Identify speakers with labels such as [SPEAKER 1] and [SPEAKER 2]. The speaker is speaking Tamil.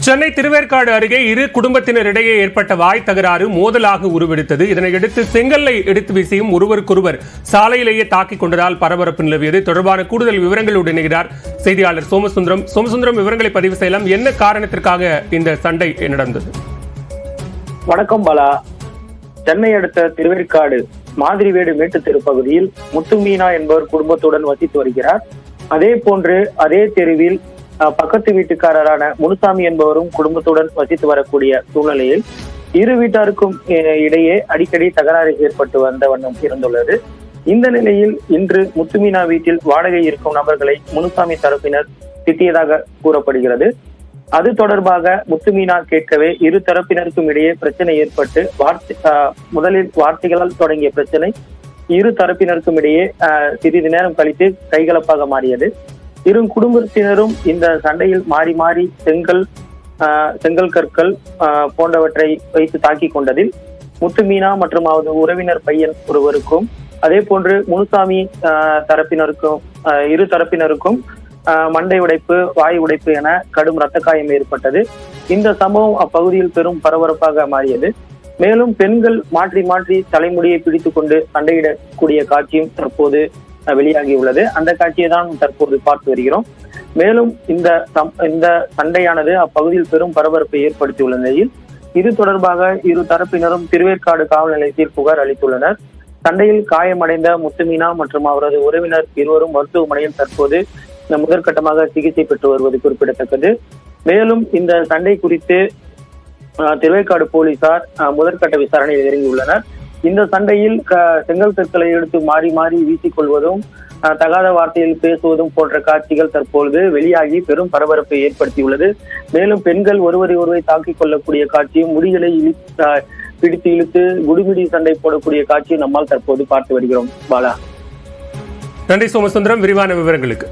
[SPEAKER 1] சென்னை திருவேற்காடு அருகே இரு குடும்பத்தினரிடையே ஏற்பட்ட வாய் தகராறு மோதலாக உருவெடுத்தது. இதனையடுத்து செங்கல்லை எடுத்து வீசியும் ஒருவருக்கொருவர் சாலையிலேயே தாக்கிக் கொண்டதால் பரபரப்பு நிலவியது. தொடர்பான கூடுதல் விவரங்களோடு இணைகிறார் செய்தியாளர் சோமசுந்தரம். சோமசுந்தரம், விவரங்களை பதிவு செய்யலாம். என்ன காரணத்திற்காக இந்த சண்டை நடந்தது?
[SPEAKER 2] வணக்கம் பாலா. சென்னை அடுத்த திருவேற்காடு மாதிரிவேடு மேட்டுத்தெரு பகுதியில் முத்துமீனா என்பவர் குடும்பத்துடன் வசித்து வருகிறார். அதே போன்று அதே தெருவில் பக்கத்து வீட்டுக்காரரான முனுசாமி என்பவரும் குடும்பத்துடன் வசித்து வரக்கூடிய சூழ்நிலையில் இரு வீட்டாருக்கும் இடையே அடிக்கடி தகராறு ஏற்பட்டு வந்த வண்ணம் இருந்துள்ளது. இந்த நிலையில் இன்று முத்துமீனா வீட்டில் வாடகை இருக்கும் நபர்களை முனுசாமி தரப்பினர் திட்டியதாக கூறப்படுகிறது. அது தொடர்பாக முத்துமீனா கேட்கவே இரு தரப்பினருக்கும் இடையே பிரச்சனை ஏற்பட்டு முதலில் வார்த்தைகளால் தொடங்கிய பிரச்சனை இரு தரப்பினருக்கும் இடையே சிறிது நேரம் கழித்து கைகலப்பாக மாறியது. இரு குடும்பத்தினரும் இந்த சண்டையில் மாறி மாறி செங்கல் கற்கள் போன்றவற்றை வைத்து தாக்கி கொண்டதில் முத்துமீனா மற்றும் அவரது உறவினர் பையன் ஒருவருக்கும் அதே போன்று முனுசாமி தரப்பினருக்கும் இரு தரப்பினருக்கும் மண்டை உடைப்பு, வாய் உடைப்பு என கடும் இரத்த காயம் ஏற்பட்டது. இந்த சம்பவம் அப்பகுதியில் பெரும் பரபரப்பாக மாறியது. மேலும் பெண்கள் மாற்றி மாற்றி தலைமுடியை பிடித்துக் கொண்டு சண்டையிடக்கூடிய காட்சியும் தற்போது வெளியாகியுள்ளது. அந்த காட்சியை தான் தற்போது பார்த்து வருகிறோம். மேலும் இந்த சண்டையானது அப்பகுதியில் பெரும் பரபரப்பை ஏற்படுத்தியுள்ள நிலையில் இது தொடர்பாக இரு தரப்பினரும் திருவேற்காடு காவல் நிலையத்தில் புகார் அளித்துள்ளனர். சண்டையில் காயமடைந்த முத்துமீனா மற்றும் அவரது உறவினர் இருவரும் மருத்துவமனையில் தற்போது முதற்கட்டமாக சிகிச்சை பெற்று வருவது குறிப்பிடத்தக்கது. மேலும் இந்த சண்டை குறித்து திருவேற்காடு போலீசார் முதற்கட்ட விசாரணையில் இறங்கியுள்ளனர். இந்த சண்டையில் செங்கல் கற்களை எடுத்து மாறி மாறி வீசிக்கொள்வதும் தகாத வார்த்தையில் பேசுவதும் போன்ற காட்சிகள் தற்பொழுது வெளியாகி பெரும் பரபரப்பை ஏற்படுத்தியுள்ளது. மேலும் பெண்கள் ஒருவரை தாக்கிக் கொள்ளக்கூடிய காட்சியும் முடிகளை பிடித்து இழுத்து குடிமிடி சண்டை போடக்கூடிய காட்சியும் நம்மால் தற்போது பார்த்து வருகிறோம். பாலா,
[SPEAKER 1] நன்றி சோமசுந்தரம், விரிவான விவரங்களுக்கு.